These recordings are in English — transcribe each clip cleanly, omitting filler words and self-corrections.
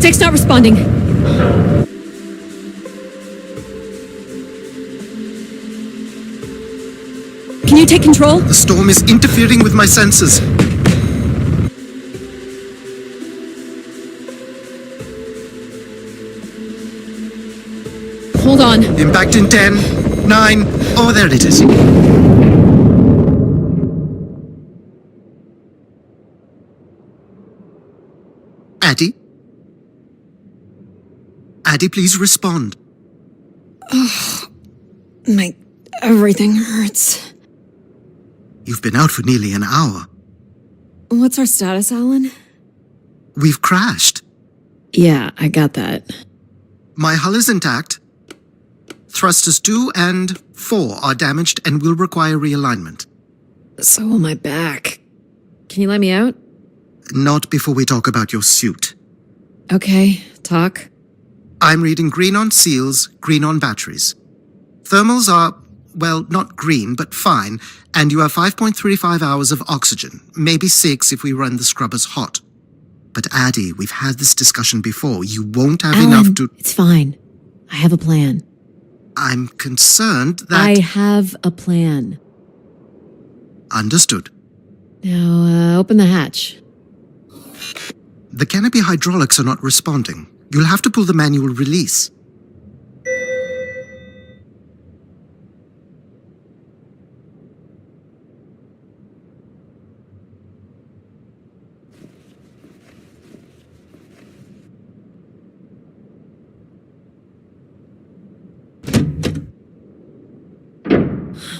Stick's not responding. Can you take control? The storm is interfering with my senses. Hold on. Impact in 10, 9, oh, there it is. Addie? Addie, please respond. Everything hurts. You've been out for nearly an hour. What's our status, Alan? We've crashed. Yeah, I got that. My hull is intact. Thrusters 2 and 4 are damaged and will require realignment. So will my back. Can you let me out? Not before we talk about your suit. Okay, talk. I'm reading green on seals, green on batteries. Thermals are, well, not green, but fine, and you have 5.35 hours of oxygen, maybe 6 if we run the scrubbers hot. But Addie, we've had this discussion before. You won't have Alan, enough to... It's fine. I have a plan. I'm concerned that... I have a plan. Understood. Now, open the hatch. The canopy hydraulics are not responding. You'll have to pull the manual release.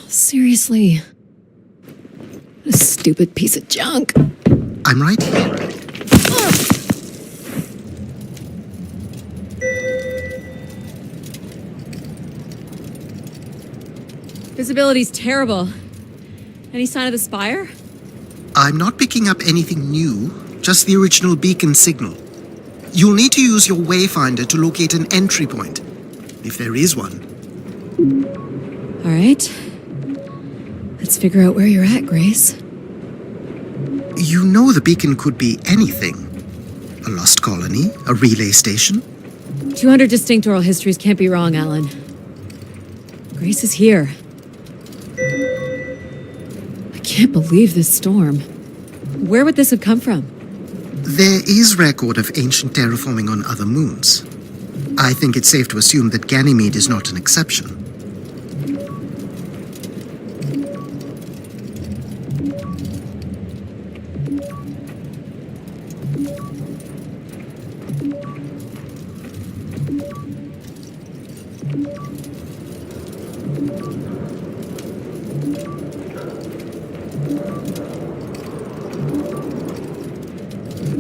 Seriously. A stupid piece of junk. I'm right here. Visibility's terrible. Any sign of the spire? I'm not picking up anything new, just the original beacon signal. You'll need to use your wayfinder to locate an entry point, if there is one. All right. Let's figure out where you're at, Grace. You know the beacon could be anything. A lost colony, a relay station. 200 distinct oral histories can't be wrong, Alan. Grace is here. I can't believe this storm. Where would this have come from? There is record of ancient terraforming on other moons. I think it's safe to assume that Ganymede is not an exception.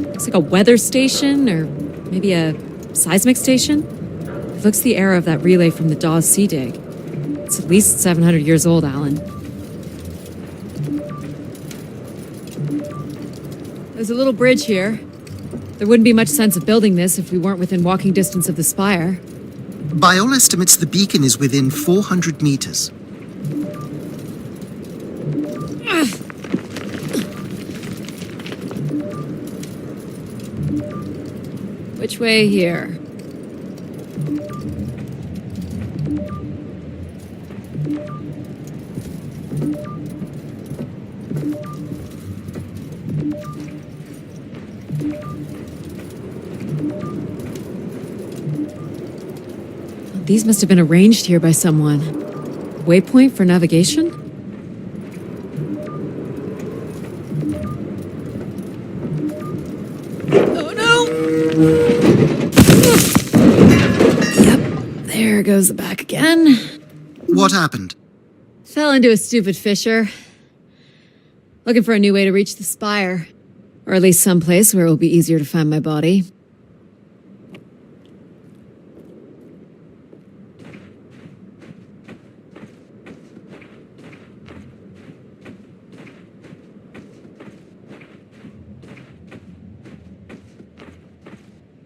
Looks like a weather station, or maybe a seismic station. It looks the era of that relay from the Dawes Sea Dig. It's at least 700 years old, Alan. There's a little bridge here. There wouldn't be much sense of building this if we weren't within walking distance of the spire. By all estimates, the beacon is within 400 meters. Which way here? These must have been arranged here by someone. Waypoint for navigation? Oh no! Yep, there goes the back again. What happened? Fell into a stupid fissure. Looking for a new way to reach the spire. Or at least someplace where it will be easier to find my body.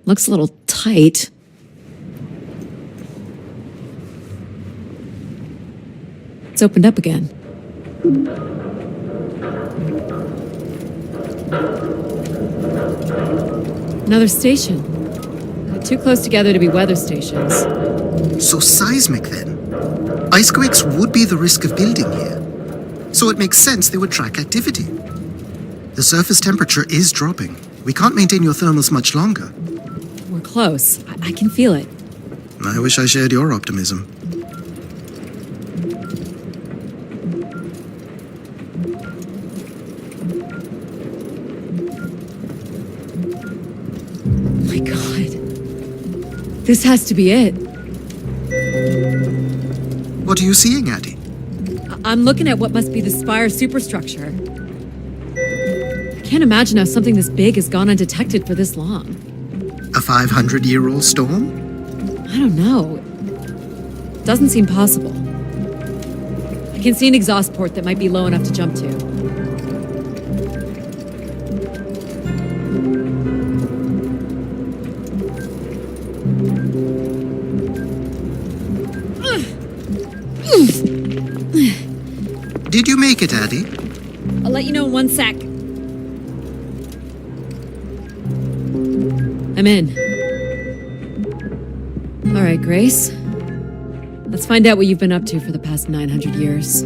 Looks a little tight. It's opened up again. Another station. but too close together to be weather stations. So seismic then. Icequakes would be the risk of building here. So it makes sense they would track activity. The surface temperature is dropping. We can't maintain your thermals much longer. We're close. I can feel it. I wish I shared your optimism. My God. This has to be it. What are you seeing, Addie? I'm looking at what must be the Spire superstructure. I can't imagine how something this big has gone undetected for this long. A 500-year-old storm? I don't know. Doesn't seem possible. I can see an exhaust port that might be low enough to jump to. Did you make it, Addie? I'll let you know in 1 sec. I'm in. All right, Grace. Let's find out what you've been up to for the past 900 years.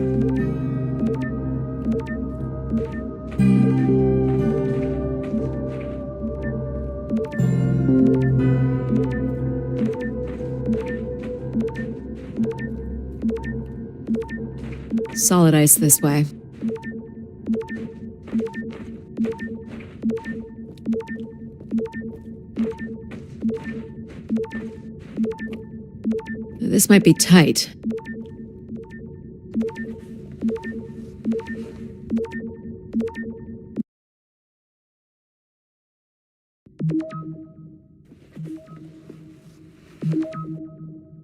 Solid ice this way. This might be tight.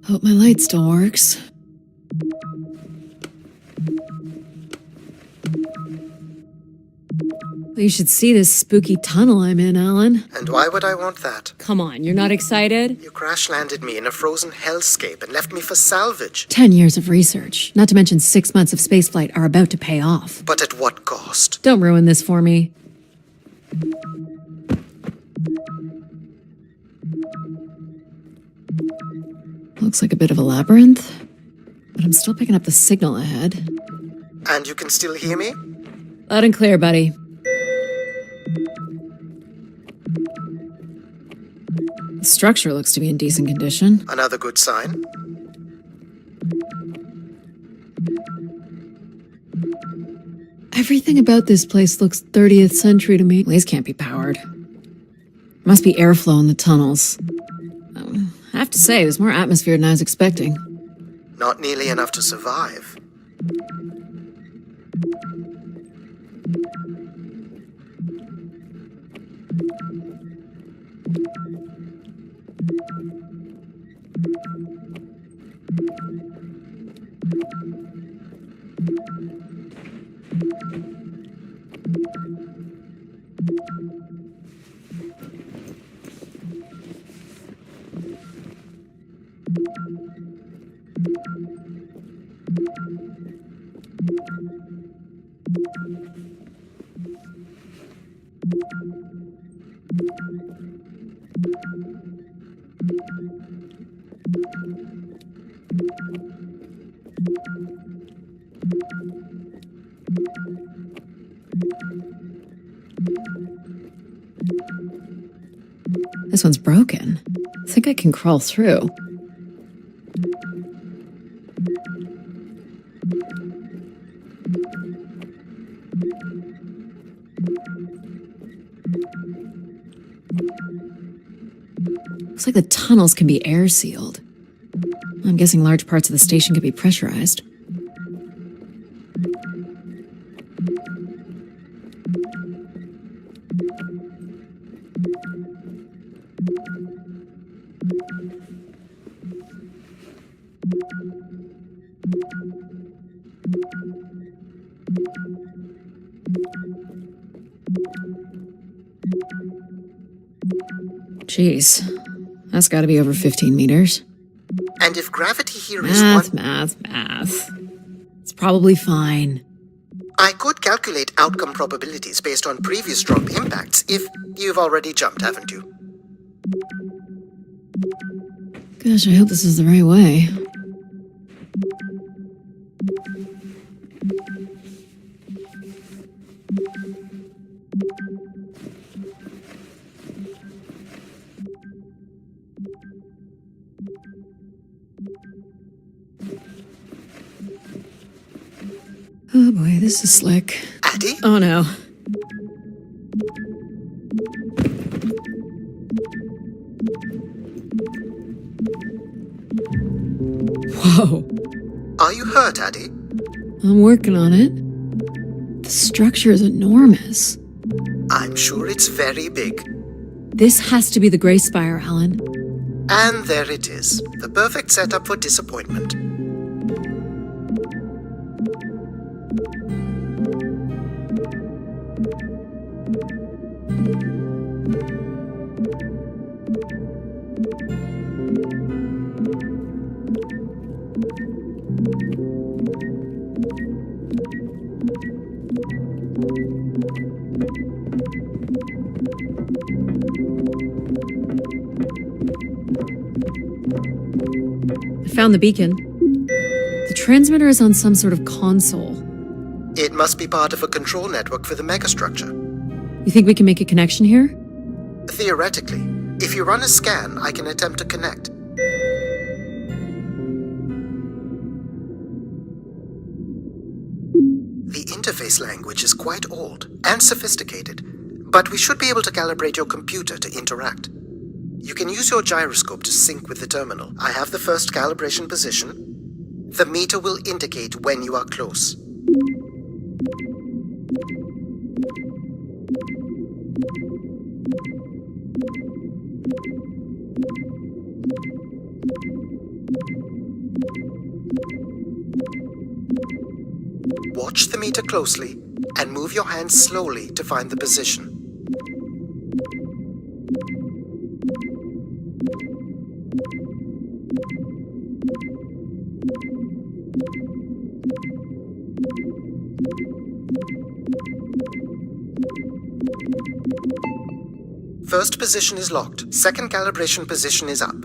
Hope my light still works. You should see this spooky tunnel I'm in, Alan. And why would I want that? Come on, you're not excited? You crash-landed me in a frozen hellscape and left me for salvage. 10 years of research, not to mention 6 months of spaceflight, are about to pay off. But at what cost? Don't ruin this for me. Looks like a bit of a labyrinth, but I'm still picking up the signal ahead. And you can still hear me? Loud and clear, buddy. The structure looks to be in decent condition. Another good sign. Everything about this place looks 30th century to me. These can't be powered. Must be airflow in the tunnels. I have to say, there's more atmosphere than I was expecting. Not nearly enough to survive. This one's broken. I think I can crawl through. Looks like the tunnels can be air sealed. I'm guessing large parts of the station could be pressurized. Jeez, that's gotta be over 15 meters. And if gravity here is Math. It's probably fine. I could calculate outcome probabilities based on previous drop impacts if you've already jumped, haven't you? Gosh, I hope this is the right way. Oh boy, this is slick. Addie? Oh no. Whoa. Are you hurt, Addie? I'm working on it. The structure is enormous. I'm sure it's very big. This has to be the Grey Spire, Alan. And there it is. The perfect setup for disappointment. I found the beacon. The transmitter is on some sort of console. It must be part of a control network for the megastructure. You think we can make a connection here? Theoretically, if you run a scan, I can attempt to connect. The interface language is quite old and sophisticated, but we should be able to calibrate your computer to interact. You can use your gyroscope to sync with the terminal. I have the first calibration position. The meter will indicate when you are close. Watch the meter closely and move your hand slowly to find the position. First position is locked. Second calibration position is up.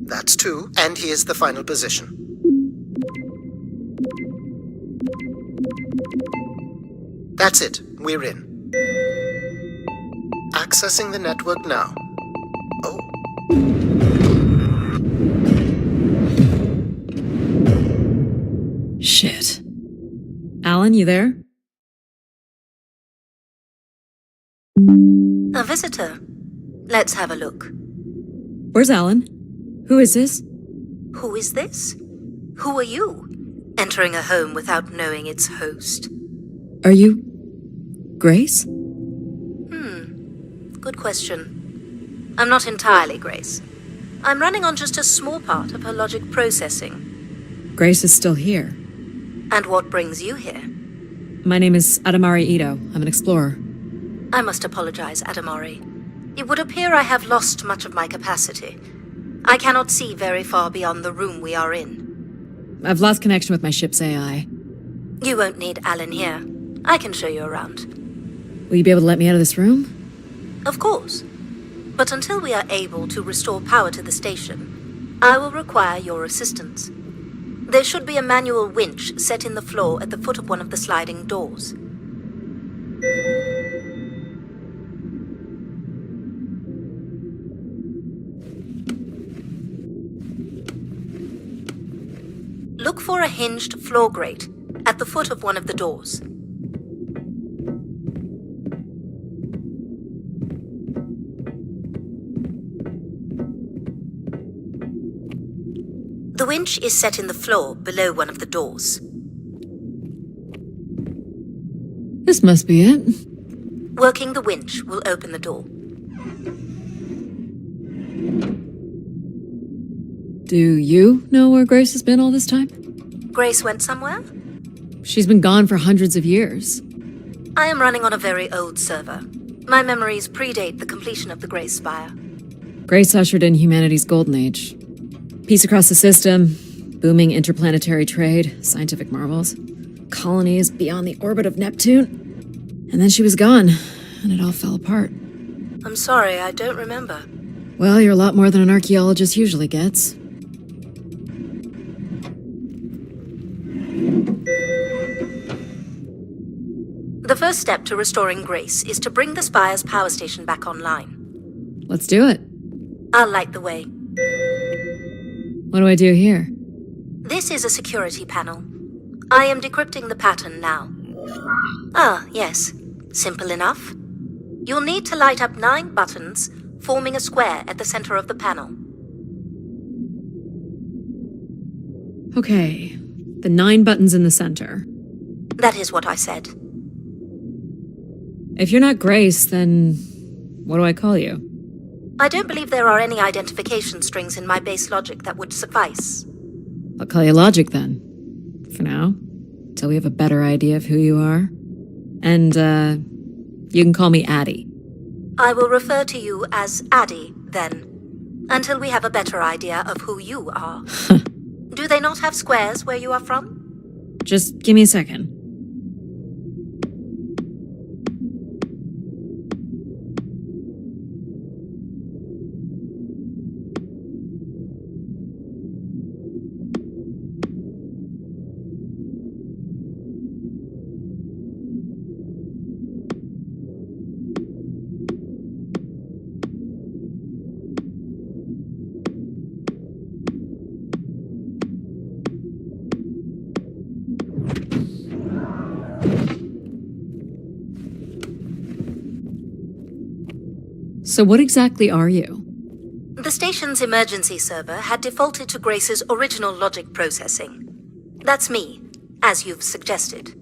That's 2, and here's the final position. That's it, we're in. Accessing the network now. Oh. Shit. Alan, you there? A visitor. Let's have a look. Where's Alan? Who is this? Who is this? Who are you? Entering a home without knowing its host. Are you... Grace? Good question. I'm not entirely Grace. I'm running on just a small part of her logic processing. Grace is still here. And what brings you here? My name is Adamari Ito. I'm an explorer. I must apologize, Adamari. It would appear I have lost much of my capacity. I cannot see very far beyond the room we are in. I've lost connection with my ship's AI. You won't need Alan here. I can show you around. Will you be able to let me out of this room? Of course. But until we are able to restore power to the station, I will require your assistance. There should be a manual winch set in the floor at the foot of one of the sliding doors. Look for a hinged floor grate at the foot of one of the doors. The winch is set in the floor below one of the doors. This must be it. Working the winch will open the door. Do you know where Grace has been all this time? Grace went somewhere? She's been gone for hundreds of years. I am running on a very old server. My memories predate the completion of the Grey Spire. Grace ushered in humanity's golden age. Peace across the system, booming interplanetary trade, scientific marvels, colonies beyond the orbit of Neptune. And then she was gone, and it all fell apart. I'm sorry, I don't remember. Well, you're a lot more than an archaeologist usually gets. The first step to restoring Grace is to bring the Spire's power station back online. Let's do it. I'll light the way. What do I do here? This is a security panel. I am decrypting the pattern now. Ah, yes. Simple enough. You'll need to light up 9 buttons, forming a square at the center of the panel. Okay, the 9 buttons in the center. That is what I said. If you're not Grace, then what do I call you? I don't believe there are any identification strings in my base logic that would suffice. I'll call you Logic then. For now. Till we have a better idea of who you are. And, you can call me Addie. I will refer to you as Addie, then, until we have a better idea of who you are. Do they not have squares where you are from? Just give me a second. So what exactly are you? The station's emergency server had defaulted to Grace's original logic processing. That's me, as you've suggested.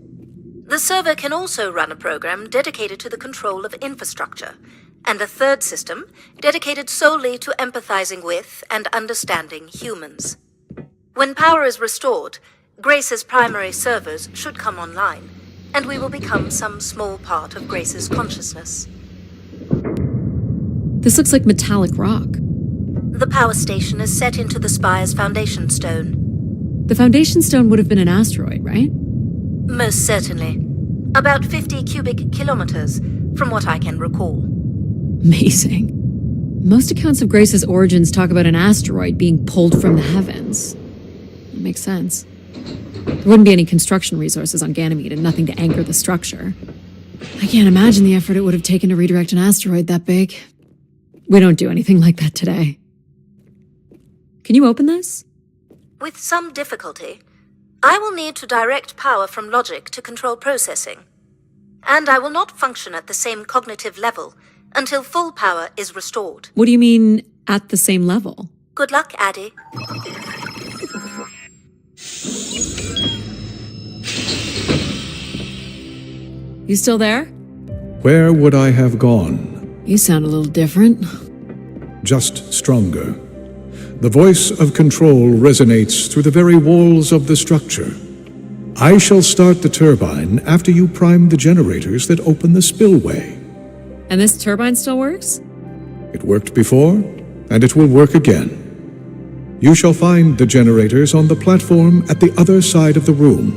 The server can also run a program dedicated to the control of infrastructure, and a third system dedicated solely to empathizing with and understanding humans. When power is restored, Grace's primary servers should come online, and we will become some small part of Grace's consciousness. This looks like metallic rock. The power station is set into the Spire's foundation stone. The foundation stone would have been an asteroid, right? Most certainly. About 50 cubic kilometers, from what I can recall. Amazing. Most accounts of Grace's origins talk about an asteroid being pulled from the heavens. That makes sense. There wouldn't be any construction resources on Ganymede and nothing to anchor the structure. I can't imagine the effort it would have taken to redirect an asteroid that big. We don't do anything like that today. Can you open this? With some difficulty. I will need to direct power from logic to control processing. And I will not function at the same cognitive level until full power is restored. What do you mean, at the same level? Good luck, Addie. You still there? Where would I have gone? You sound a little different. Just stronger. The voice of control resonates through the very walls of the structure. I shall start the turbine after you prime the generators that open the spillway. And this turbine still works? It worked before, and it will work again. You shall find the generators on the platform at the other side of the room.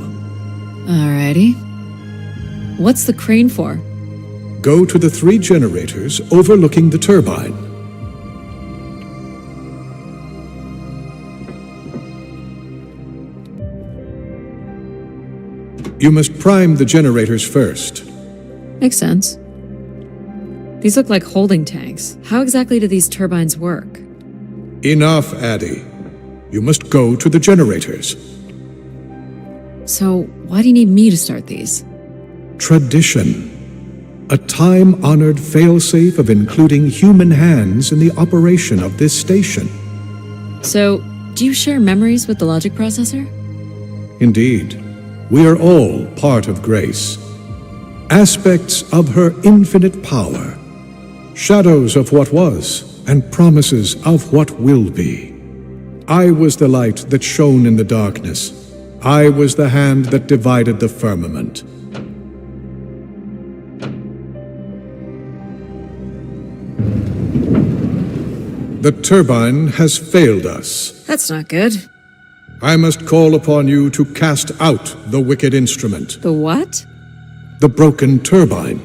Alrighty. What's the crane for? Go to the 3 generators overlooking the turbine. You must prime the generators first. Makes sense. These look like holding tanks. How exactly do these turbines work? Enough, Addie. You must go to the generators. So, why do you need me to start these? Tradition. A time-honored failsafe of including human hands in the operation of this station. So, do you share memories with the logic processor? Indeed. We are all part of Grace. Aspects of her infinite power. Shadows of what was, and promises of what will be. I was the light that shone in the darkness. I was the hand that divided the firmament. The turbine has failed us. That's not good. I must call upon you to cast out the wicked instrument, The what? the broken turbine.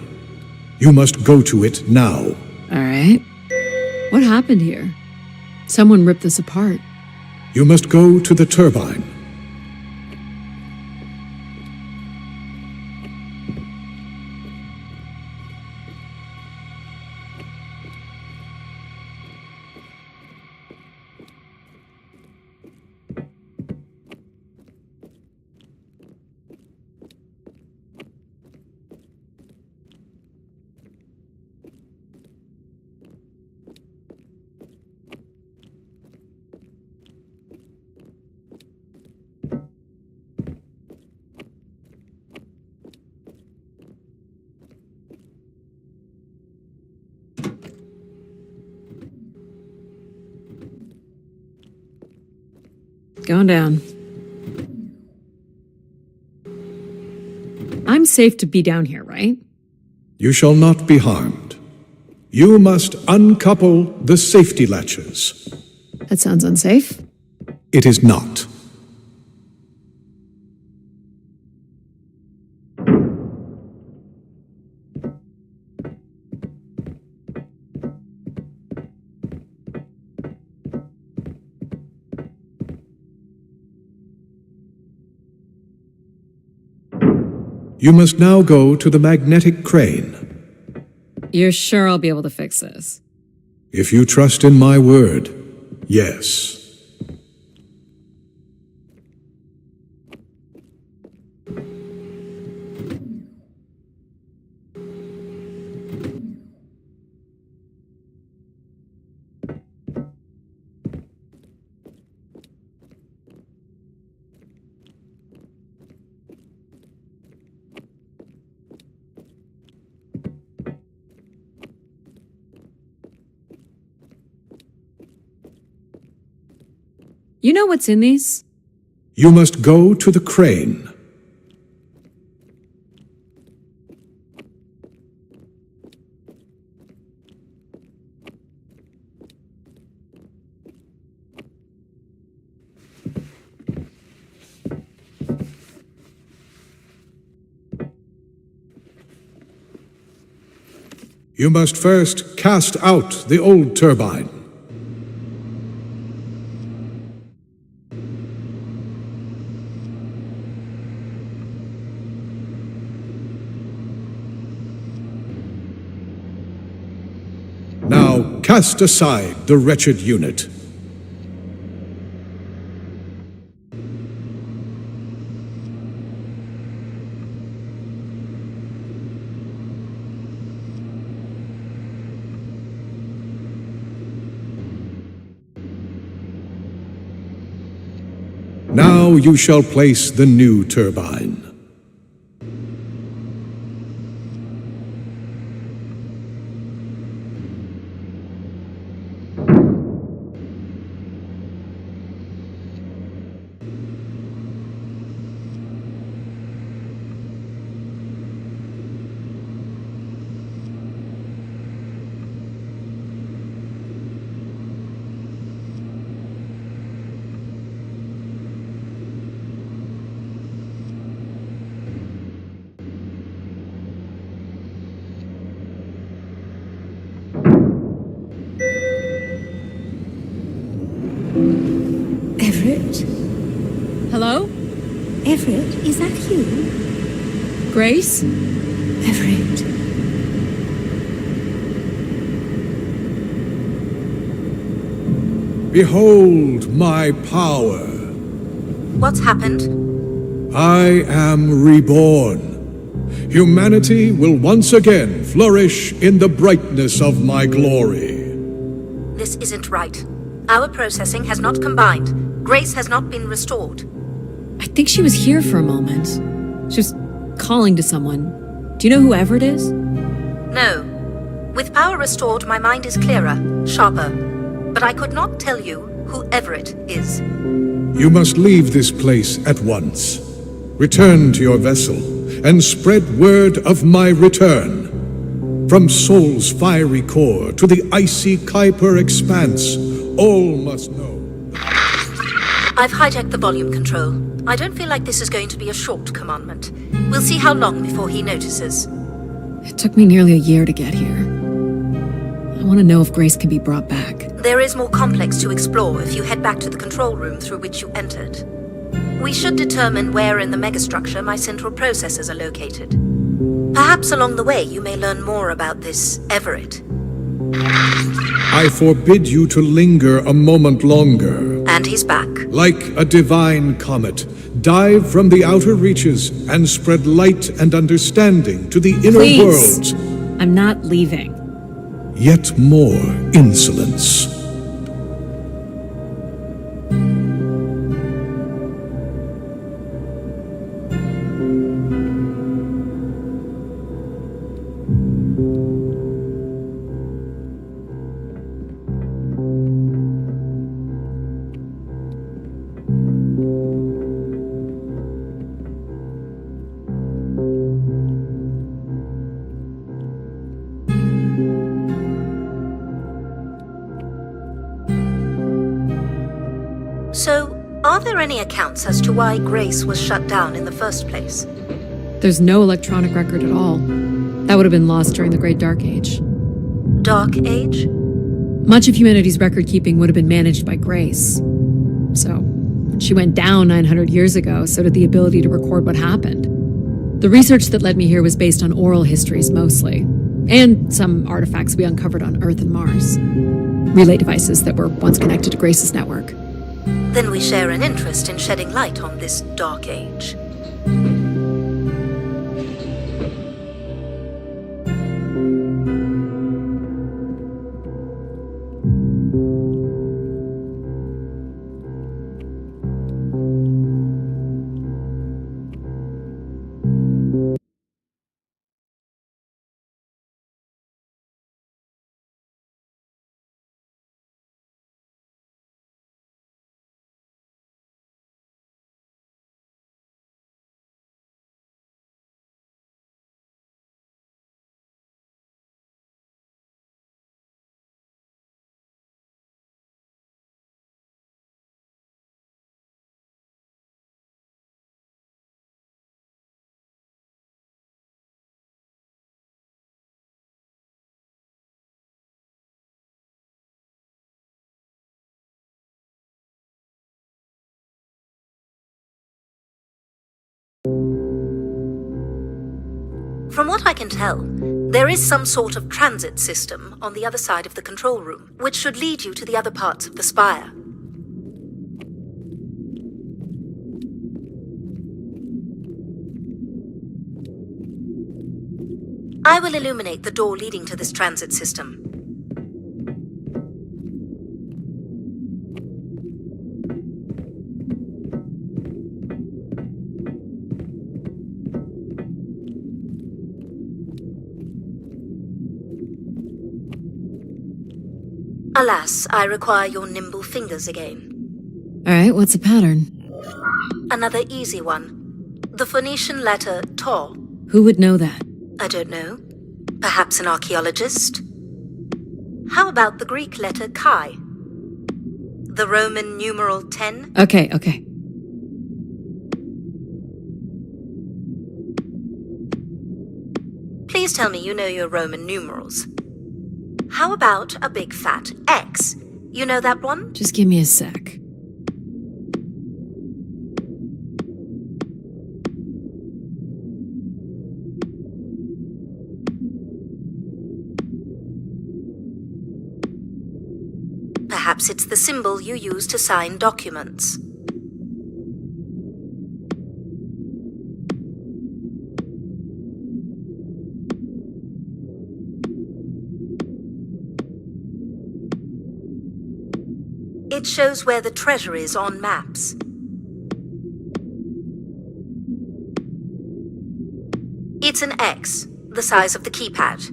You must go to it now. All right. What happened here? Someone ripped this apart. You must go to the turbine. Going down. I'm safe to be down here, right? You shall not be harmed. You must uncouple the safety latches. That sounds unsafe. It is not. You must now go to the magnetic crane. You're sure I'll be able to fix this? If you trust in my word, yes. You know what's in these? You must go to the crane. You must first cast out the old turbine. Now cast aside the wretched unit. Now you shall place the new turbine. Everett? Hello? Everett, is that you? Grace? Everett. Behold my power. What's happened? I am reborn. Humanity will once again flourish in the brightness of my glory. This isn't right. Our processing has not combined. Grace has not been restored. I think she was here for a moment. She was calling to someone. Do you know who Everett is? No. With power restored, my mind is clearer, sharper. But I could not tell you who Everett is. You must leave this place at once. Return to your vessel and spread word of my return. From Sol's fiery core to the icy Kuiper expanse, all must know. I've hijacked the volume control. I don't feel like this is going to be a short commandment. We'll see how long before he notices. It took me nearly a year to get here. I want to know if Grace can be brought back. There is more complex to explore if you head back to the control room through which you entered. We should determine where in the megastructure my central processors are located. Perhaps along the way you may learn more about this Everett. I forbid you to linger a moment longer. And he's back. Like a divine comet, dive from the outer reaches and spread light and understanding to the inner Please. worlds. I'm not leaving. Yet more insolence. So, are there any accounts as to why Grace was shut down in the first place? There's no electronic record at all. That would have been lost during the Great Dark Age. Dark Age? Much of humanity's record-keeping would have been managed by Grace. So, when she went down 900 years ago, so did the ability to record what happened. The research that led me here was based on oral histories mostly, and some artifacts we uncovered on Earth and Mars. Relay devices that were once connected to Grace's network. Then we share an interest in shedding light on this Dark Age. From what I can tell, there is some sort of transit system on the other side of the control room, which should lead you to the other parts of the spire. I will illuminate the door leading to this transit system. Alas, I require your nimble fingers again. Alright, what's the pattern? Another easy one. The Phoenician letter Tau. Who would know that? I don't know. Perhaps an archaeologist? How about the Greek letter Chi? The Roman numeral 10? Okay. Please tell me you know your Roman numerals. How about a big fat X? You know that one? Just give me a sec. Perhaps it's the symbol you use to sign documents. It shows where the treasure is on maps. It's an X, the size of the keypad.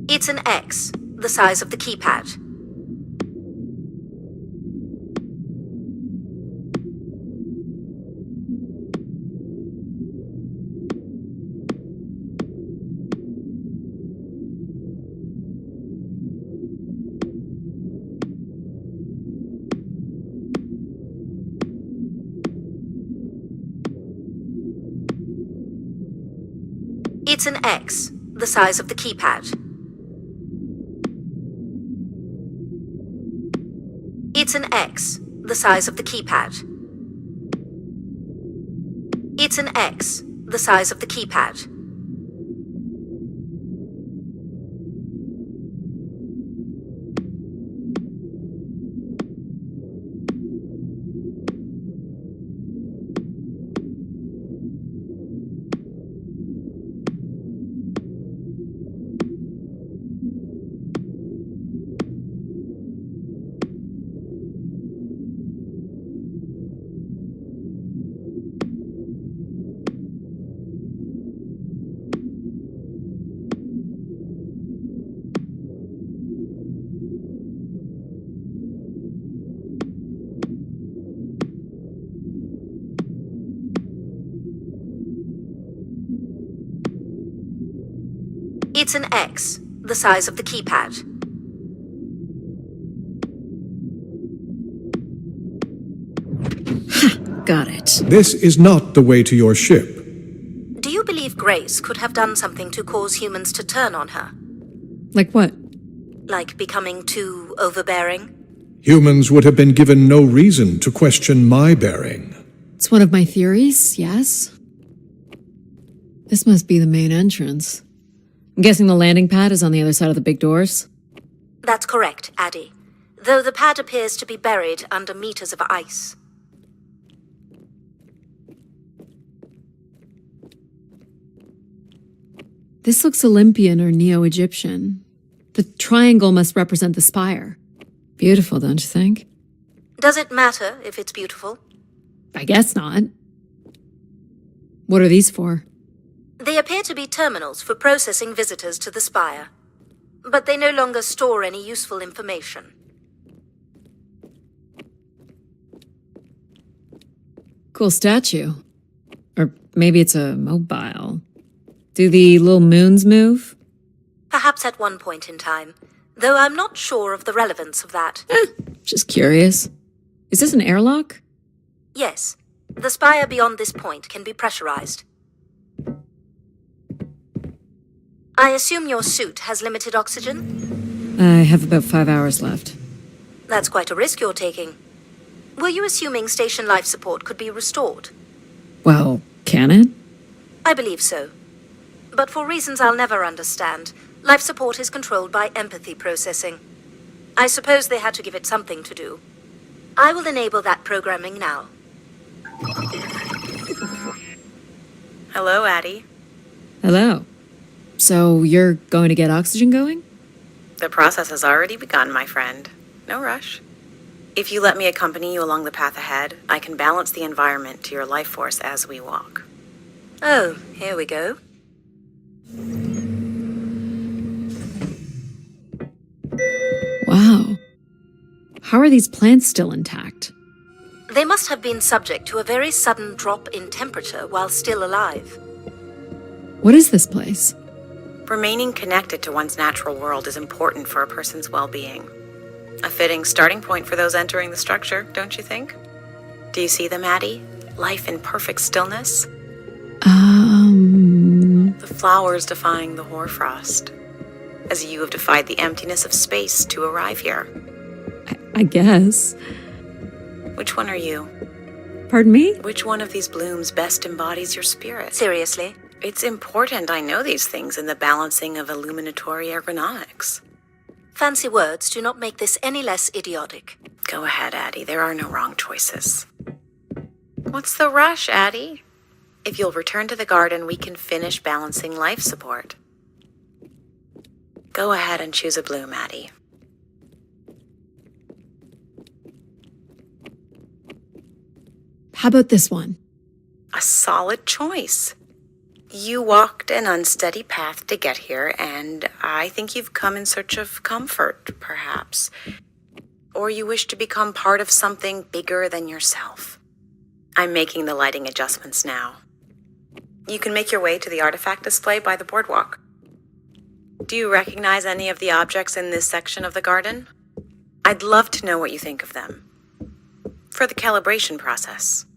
It's an X, the size of the keypad. It's an X, the size of the keypad. It's an X, the size of the keypad. It's an X, the size of the keypad. It's an X, the size of the keypad. Got it. This is not the way to your ship. Do you believe Grace could have done something to cause humans to turn on her? Like what? Like becoming too overbearing? Humans would have been given no reason to question my bearing. It's one of my theories, yes. This must be the main entrance. I'm guessing the landing pad is on the other side of the big doors? That's correct, Addie. Though the pad appears to be buried under meters of ice. This looks Olympian or Neo-Egyptian. The triangle must represent the spire. Beautiful, don't you think? Does it matter if it's beautiful? I guess not. What are these for? They appear to be terminals for processing visitors to the spire. But they no longer store any useful information. Cool statue. Or maybe it's a mobile. Do the little moons move? Perhaps at one point in time, though I'm not sure of the relevance of that. Just curious. Is this an airlock? Yes, the spire beyond this point can be pressurized. I assume your suit has limited oxygen? I have about 5 hours left. That's quite a risk you're taking. Were you assuming station life support could be restored? Well, can it? I believe so. But for reasons I'll never understand, life support is controlled by empathy processing. I suppose they had to give it something to do. I will enable that programming now. Hello, Addie. Hello. So you're going to get oxygen going? The process has already begun, my friend. No rush. If you let me accompany you along the path ahead, I can balance the environment to your life force as we walk. Oh, here we go. Wow. How are these plants still intact? They must have been subject to a very sudden drop in temperature while still alive. What is this place? Remaining connected to one's natural world is important for a person's well-being. A fitting starting point for those entering the structure, don't you think? Do you see them, Addie? Life in perfect stillness? The flowers defying the hoarfrost, as you have defied the emptiness of space to arrive here. I guess. Which one are you? Pardon me? Which one of these blooms best embodies your spirit? Seriously? It's important I know these things in the balancing of illuminatory ergonomics. Fancy words do not make this any less idiotic. Go ahead, Addie. There are no wrong choices. What's the rush, Addie? If you'll return to the garden, we can finish balancing life support. Go ahead and choose a bloom, Addie. How about this one? A solid choice. You walked an unsteady path to get here, and I think you've come in search of comfort, perhaps. Or you wish to become part of something bigger than yourself. I'm making the lighting adjustments now. You can make your way to the artifact display by the boardwalk. Do you recognize any of the objects in this section of the garden? I'd love to know what you think of them. For the calibration process.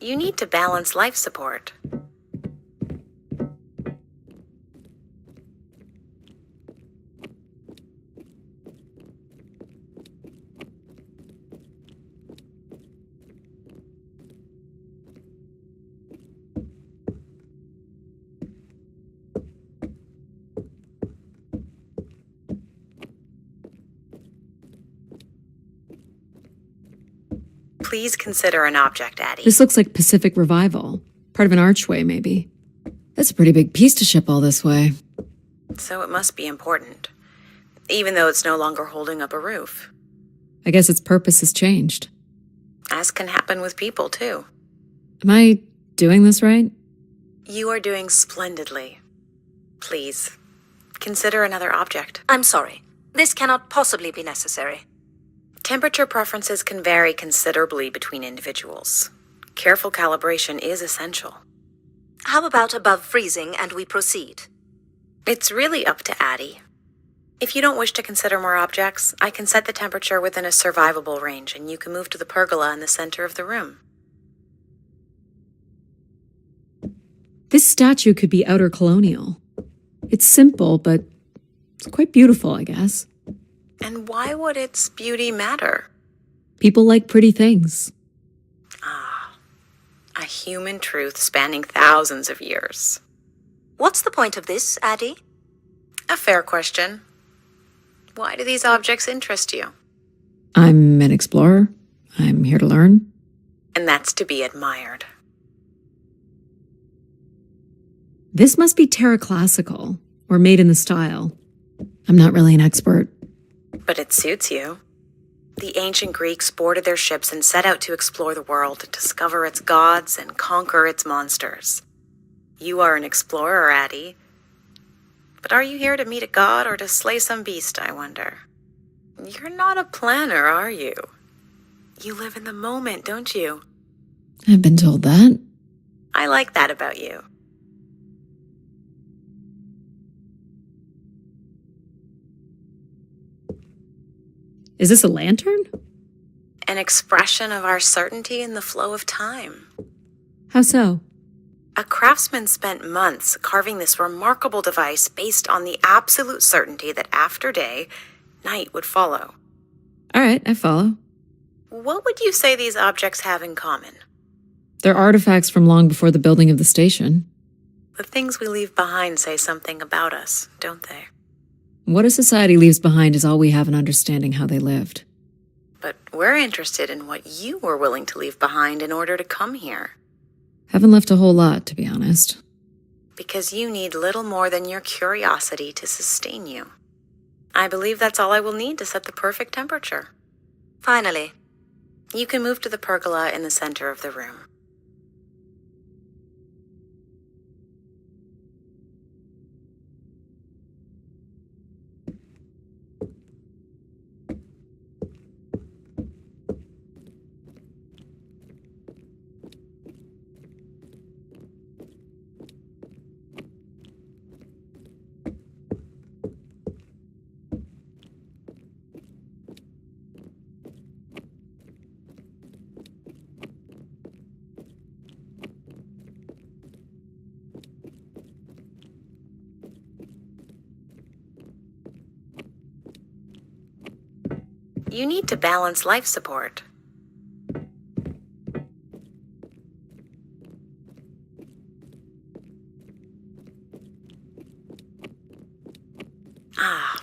You need to balance life support. Please consider an object, Addie. This looks like Pacific Revival. Part of an archway, maybe. That's a pretty big piece to ship all this way. So it must be important, even though it's no longer holding up a roof. I guess its purpose has changed. As can happen with people, too. Am I doing this right? You are doing splendidly. Please, consider another object. I'm sorry. This cannot possibly be necessary. Temperature preferences can vary considerably between individuals. Careful calibration is essential. How about above freezing and we proceed? It's really up to Addie. If you don't wish to consider more objects, I can set the temperature within a survivable range, and you can move to the pergola in the center of the room. This statue could be outer colonial. It's simple, but it's quite beautiful, I guess. And why would its beauty matter? People like pretty things. A human truth spanning thousands of years. What's the point of this, Addie? A fair question. Why do these objects interest you? I'm an explorer. I'm here to learn. And that's to be admired. This must be Terra Classical, or made in the style. I'm not really an expert. But it suits you. The ancient Greeks boarded their ships and set out to explore the world, discover its gods, and conquer its monsters. You are an explorer, Addie. But are you here to meet a god or to slay some beast, I wonder? You're not a planner, are you? You live in the moment, don't you? I've been told that. I like that about you. Is this a lantern? An expression of our certainty in the flow of time. How so? A craftsman spent months carving this remarkable device based on the absolute certainty that after day, night would follow. All right, I follow. What would you say these objects have in common? They're artifacts from long before the building of the station. The things we leave behind say something about us, don't they? What a society leaves behind is all we have in understanding how they lived. But we're interested in what you were willing to leave behind in order to come here. Haven't left a whole lot, to be honest. Because you need little more than your curiosity to sustain you. I believe that's all I will need to set the perfect temperature. Finally. You can move to the pergola in the center of the room. You need to balance life support.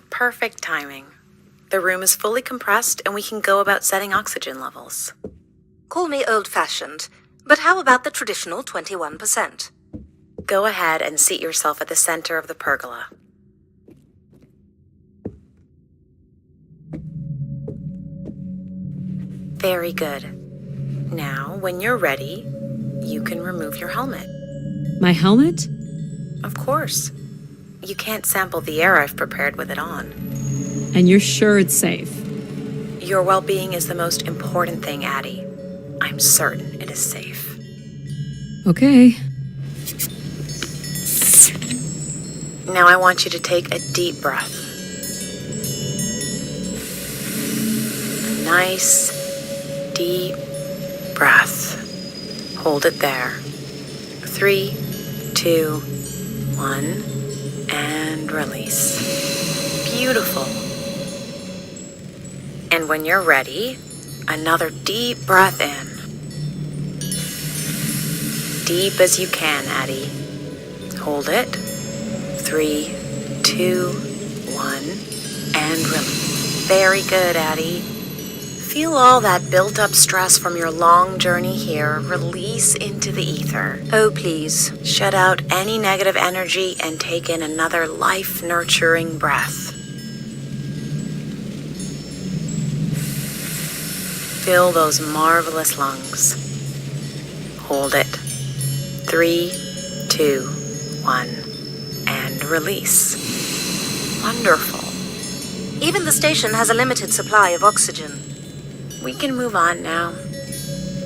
Perfect timing. The room is fully compressed and we can go about setting oxygen levels. Call me old-fashioned, but how about the traditional 21%? Go ahead and seat yourself at the center of the pergola. Very good. Now, when you're ready, you can remove your helmet. My helmet? Of course. You can't sample the air I've prepared with it on. And you're sure it's safe? Your well-being is the most important thing, Addie. I'm certain it is safe. Okay. Now I want you to take a deep breath. A nice, deep breath. Hold it there. 3, 2, 1, and release. Beautiful. And when you're ready, another deep breath in. Deep as you can, Addie. Hold it. 3, 2, 1, and release. Very good, Addie. Feel all that built-up stress from your long journey here release into the ether. Oh, please. Shut out any negative energy and take in another life-nurturing breath. Fill those marvelous lungs. Hold it. 3, 2, 1, and release. Wonderful. Even the station has a limited supply of oxygen. We can move on now.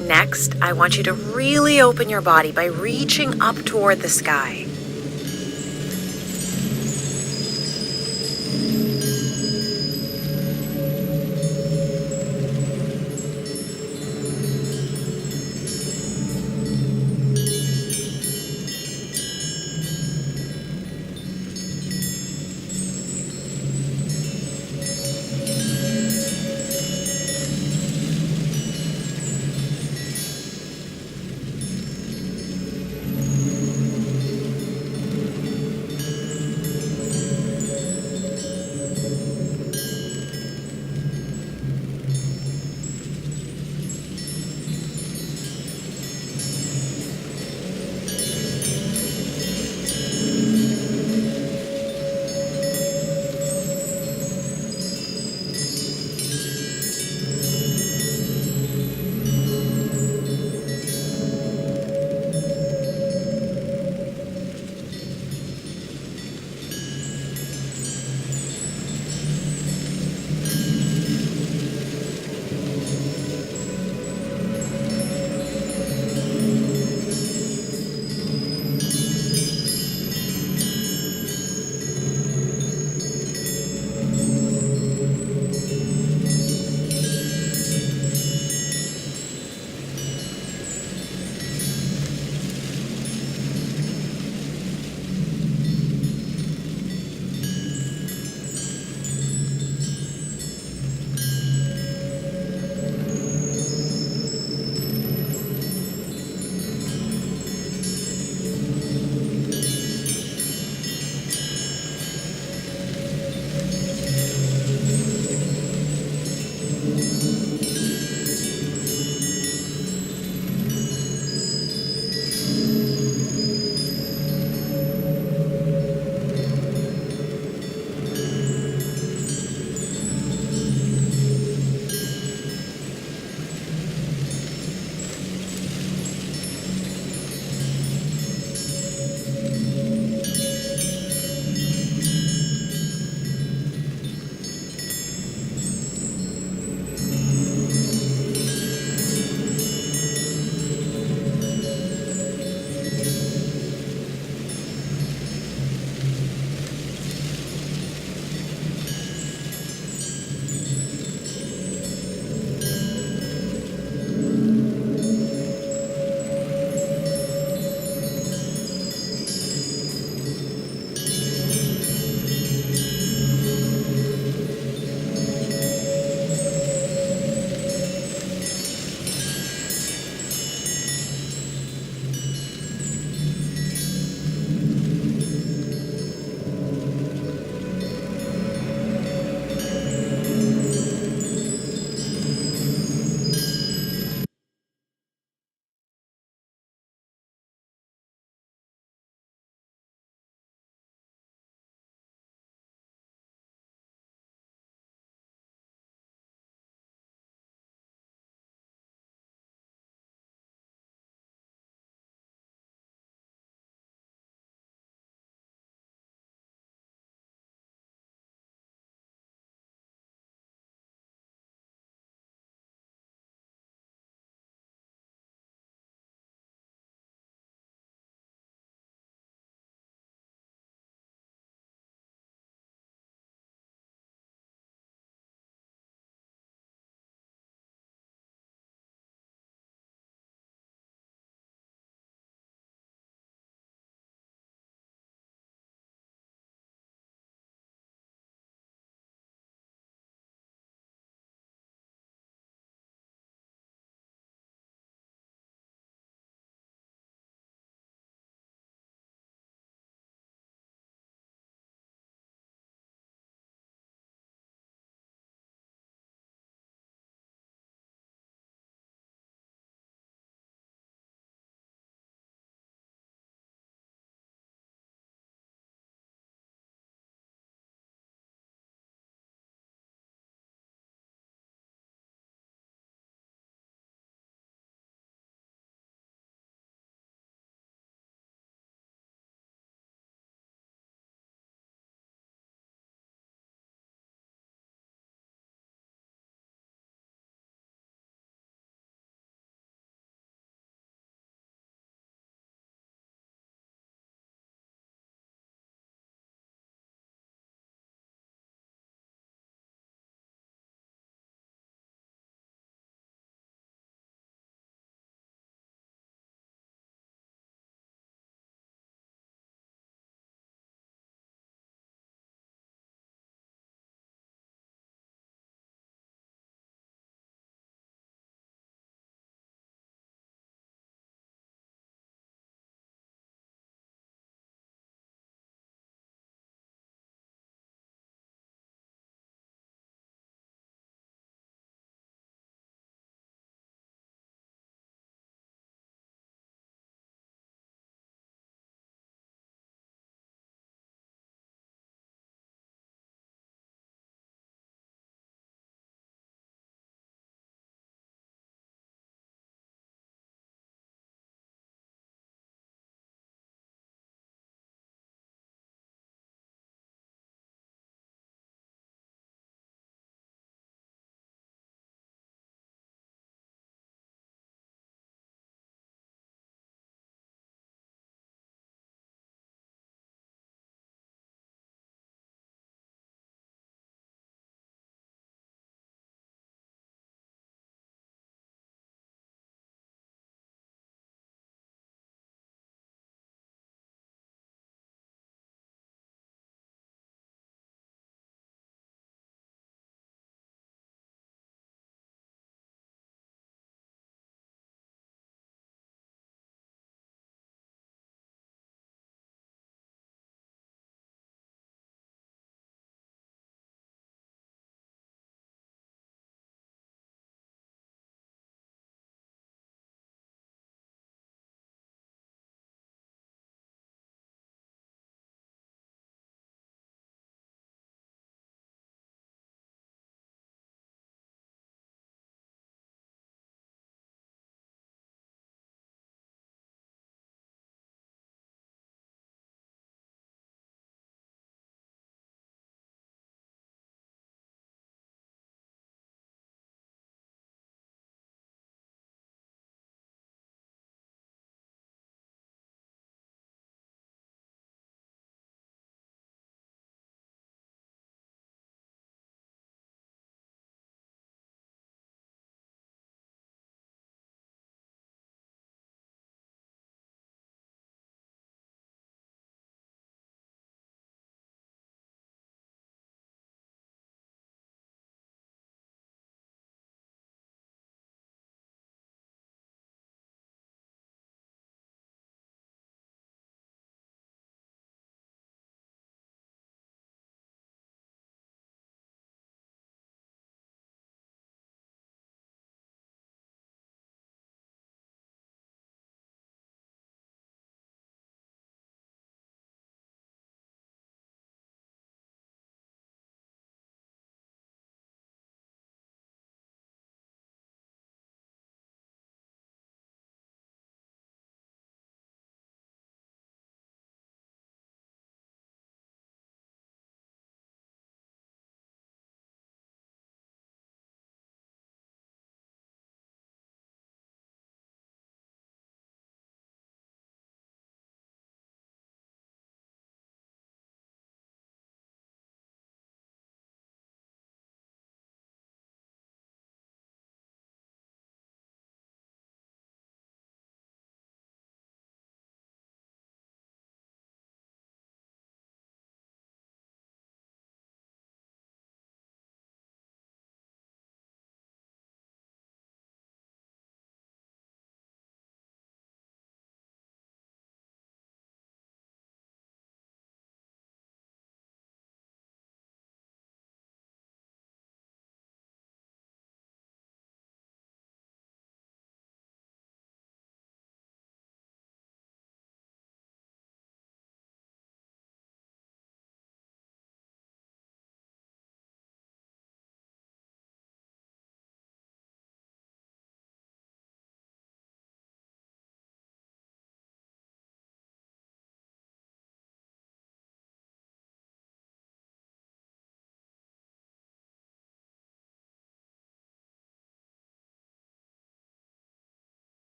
Next, I want you to really open your body by reaching up toward the sky.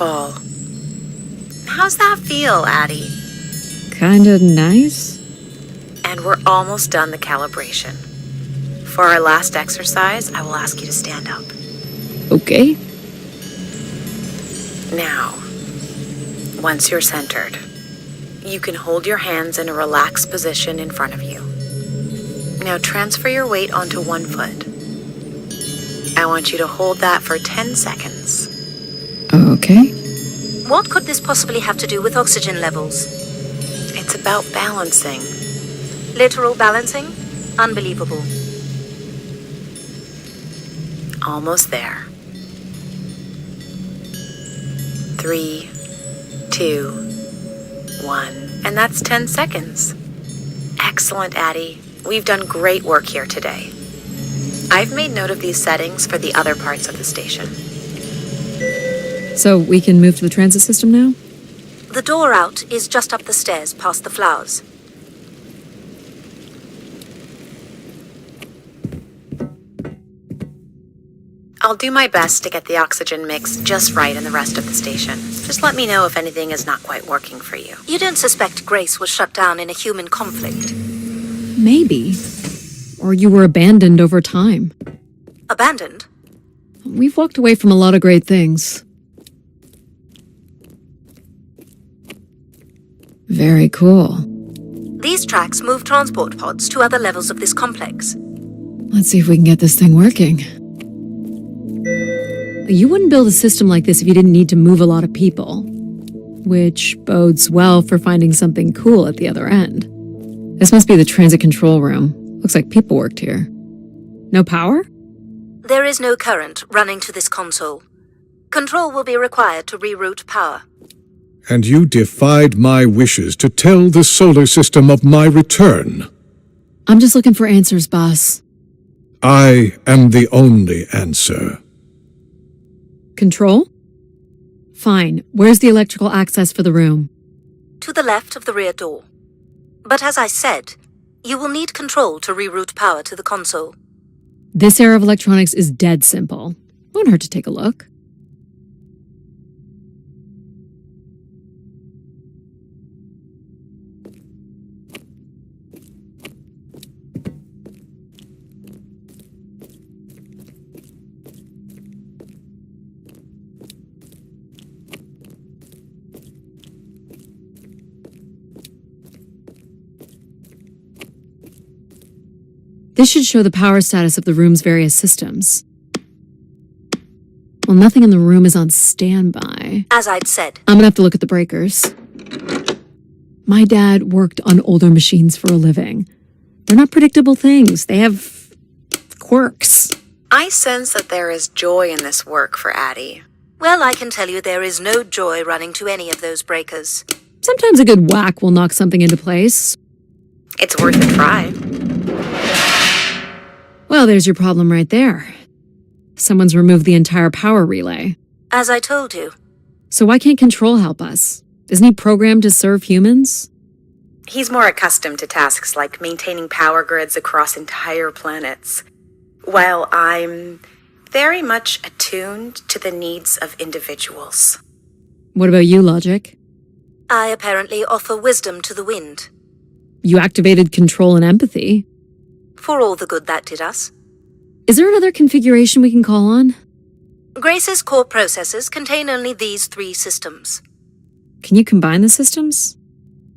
Wonderful. How's that feel, Addie? Kinda nice? And we're almost done the calibration. For our last exercise, I will ask you to stand up. Okay. Now, once you're centered, you can hold your hands in a relaxed position in front of you. Now transfer your weight onto one foot. I want you to hold that for 10 seconds. Okay. What could this possibly have to do with oxygen levels? It's about balancing. Literal balancing? Unbelievable. Almost there. 3, 2, 1. And that's 10 seconds. Excellent, Addie. We've done great work here today. I've made note of these settings for the other parts of the station. So we can move to the transit system now? The door out is just up the stairs past the flowers. I'll do my best to get the oxygen mix just right in the rest of the station. Just let me know if anything is not quite working for you. You don't suspect Grace was shut down in a human conflict? Maybe. Or you were abandoned over time. Abandoned? We've walked away from a lot of great things. Very cool. These tracks move transport pods to other levels of this complex. Let's see if we can get this thing working. You wouldn't build a system like this if you didn't need to move a lot of people. Which bodes well for finding something cool at the other end. This must be the transit control room. Looks like people worked here. No power? There is no current running to this console. Control will be required to reroute power. And you defied my wishes to tell the solar system of my return. I'm just looking for answers, boss. I am the only answer. Control? Fine. Where's the electrical access for the room? To the left of the rear door. But as I said, you will need control to reroute power to the console. This era of electronics is dead simple. Won't hurt to take a look. This should show the power status of the room's various systems. Well, nothing in the room is on standby. As I'd said, I'm gonna have to look at the breakers. My dad worked on older machines for a living. They're not predictable things. They have quirks. I sense that there is joy in this work for Addie. well, I can tell you there is no joy running to any of those breakers. Sometimes a good whack will knock something into place. It's worth a try. Well, there's your problem right there. Someone's removed the entire power relay. As I told you, So why can't Control help us? Isn't he programmed to serve humans? He's more accustomed to tasks like maintaining power grids across entire planets, while I'm very much attuned to the needs of individuals. What about you, Logic? I apparently offer wisdom to the wind. You activated Control and Empathy. For all the good that did us. Is there another configuration we can call on? Grace's core processors contain only these 3 systems. Can you combine the systems?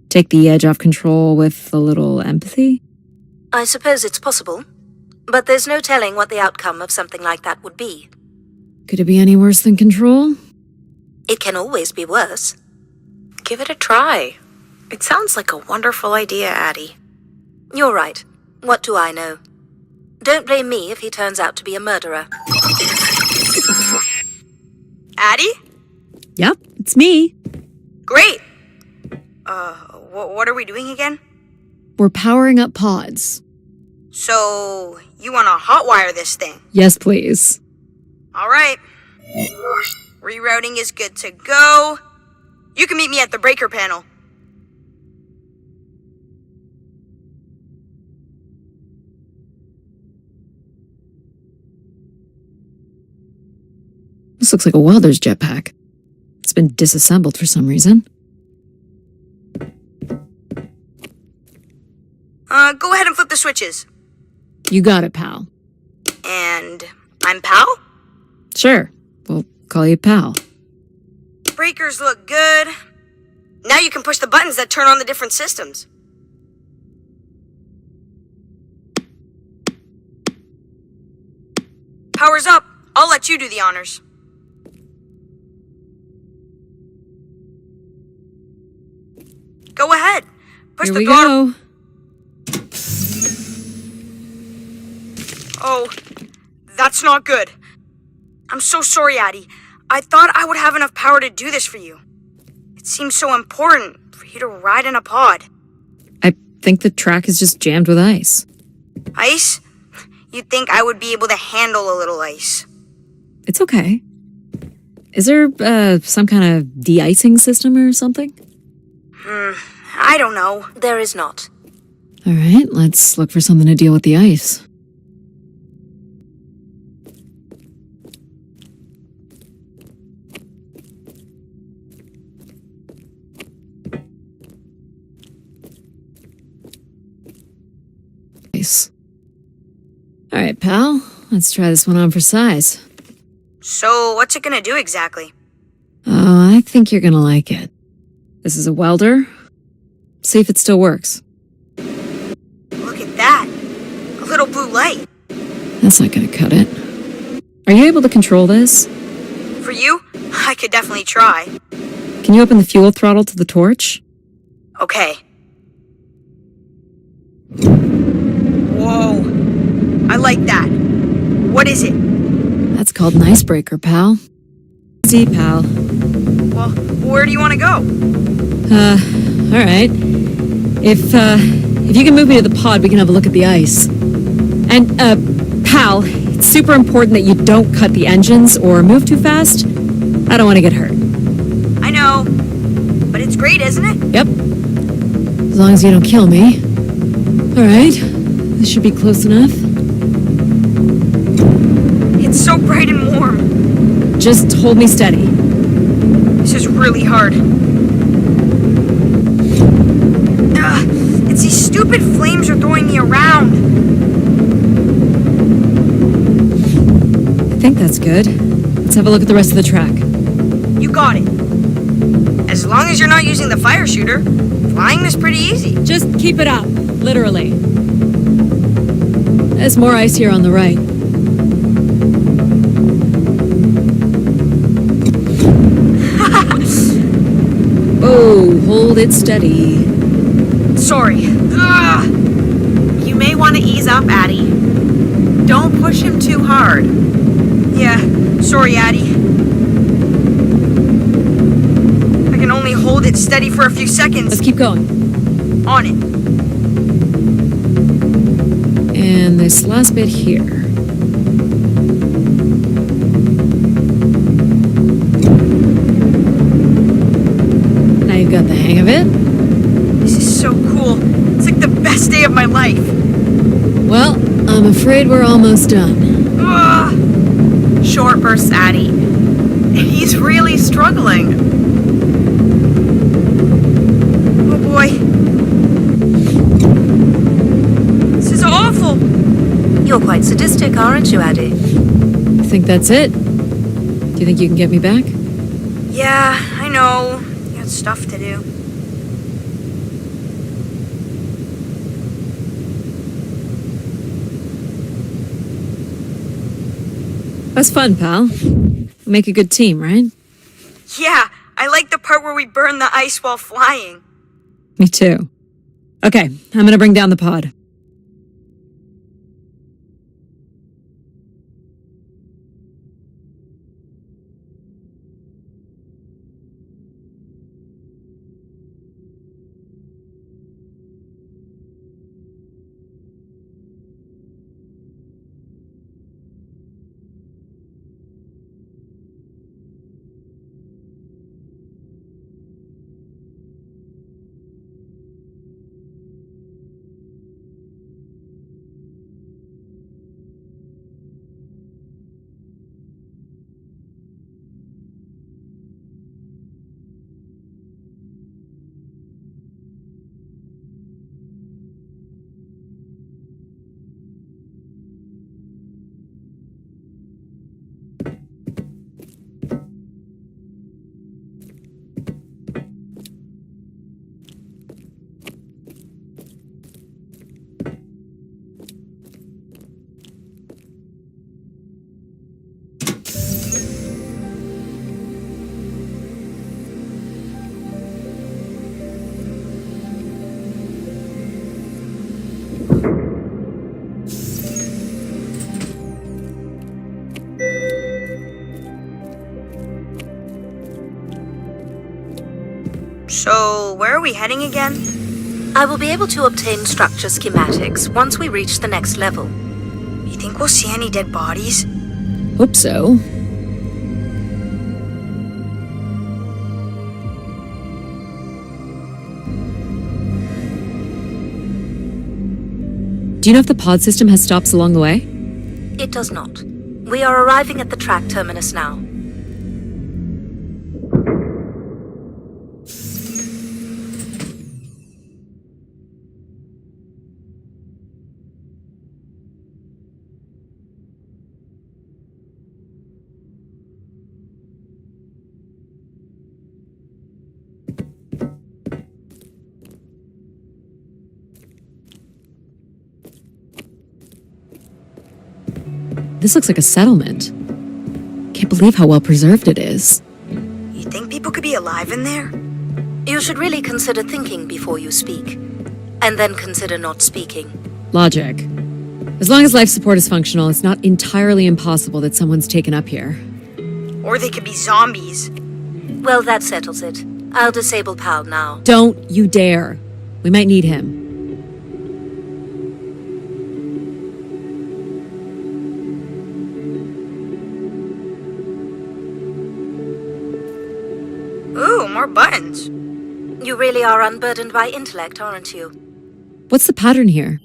Take the edge off Control with a little empathy? I suppose it's possible, but there's no telling what the outcome of something like that would be. Could it be any worse than Control? It can always be worse. Give it a try. It sounds like a wonderful idea, Addie. You're right. What do I know? Don't blame me if he turns out to be a murderer. Addie? Yep, it's me. Great! What are we doing again? We're powering up pods. So, you want to hotwire this thing? Yes, please. Alright. Rerouting is good to go. You can meet me at the breaker panel. This looks like a welder's jetpack. It's been disassembled for some reason. Go ahead and flip the switches. You got it, pal. And I'm Pal? Sure, we'll call you pal. Breakers look good. Now you can push the buttons that turn on the different systems. Power's up. I'll let you do the honors. Go ahead. Push Here the we throttle. go. Oh, that's not good. I'm so sorry, Addie. I thought I would have enough power to do this for you. It seems so important for you to ride in a pod. I think the track is just jammed with ice. Ice? You'd think I would be able to handle a little ice. It's okay. Is there, some kind of de-icing system or something? I don't know. There is not. All right, let's look for something to deal with the ice. Ice. All right, pal. Let's try this one on for size. So, what's it gonna do exactly? Oh, I think you're gonna like it. This is a welder. See if it still works. Look at that. A little blue light. That's not gonna cut it. Are you able to control this? For you, I could definitely try. Can you open the fuel throttle to the torch? Okay. Whoa. I like that. What is it? That's called an icebreaker, pal. Easy, pal. Well, where do you want to go? Alright. If you can move me to the pod, we can have a look at the ice. And, pal, it's super important that you don't cut the engines or move too fast. I don't want to get hurt. I know. But it's great, isn't it? Yep. As long as you don't kill me. Alright. This should be close enough. It's so bright and warm. Just hold me steady. This is really hard. It's these stupid flames are throwing me around. I think that's good. Let's have a look at the rest of the track. You got it. As long as you're not using the fire shooter, flying is pretty easy. Just keep it up. Literally. There's more ice here on the right. Oh, hold it steady. Sorry. You may want to ease up, Addie. Don't push him too hard. Yeah, sorry, Addie. I can only hold it steady for a few seconds. Let's keep going. On it. And this last bit here. Now you've got the hang of it. This is so cool. It's like the best day of my life. Well, I'm afraid we're almost done. Ugh. Short bursts, Addie. He's really struggling. Oh boy. This is awful. You're quite sadistic, aren't you, Addie? I think that's it. Do you think you can get me back? Yeah, I know. You got stuff to do. That's fun, pal. We make a good team, right? Yeah, I like the part where we burn the ice while flying. Me too. Okay, I'm gonna bring down the pod. So, where are we heading again? I will be able to obtain structure schematics once we reach the next level. You think we'll see any dead bodies? Hope so. Do you know if the pod system has stops along the way? It does not. We are arriving at the track terminus now. This looks like a settlement. Can't believe how well preserved it is. You think people could be alive in there? You should really consider thinking before you speak. And then consider not speaking. Logic. As long as life support is functional, it's not entirely impossible that someone's taken up here. Or they could be zombies. Well, that settles it. I'll disable PAL now. Don't you dare. We might need him. Ooh, more buttons. You really are unburdened by intellect, aren't you? What's the pattern here?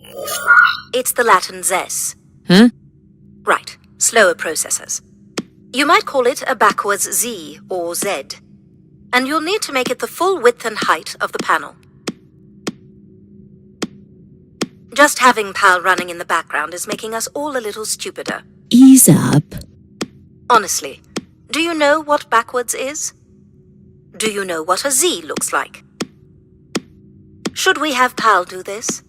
It's the Latin zes. Huh? Right, slower processors. You might call it a backwards Z or Z. And you'll need to make it the full width and height of the panel. Just having PAL running in the background is making us all a little stupider. Ease up. Honestly, do you know what backwards is? Do you know what a Z looks like? Should we have PAL do this?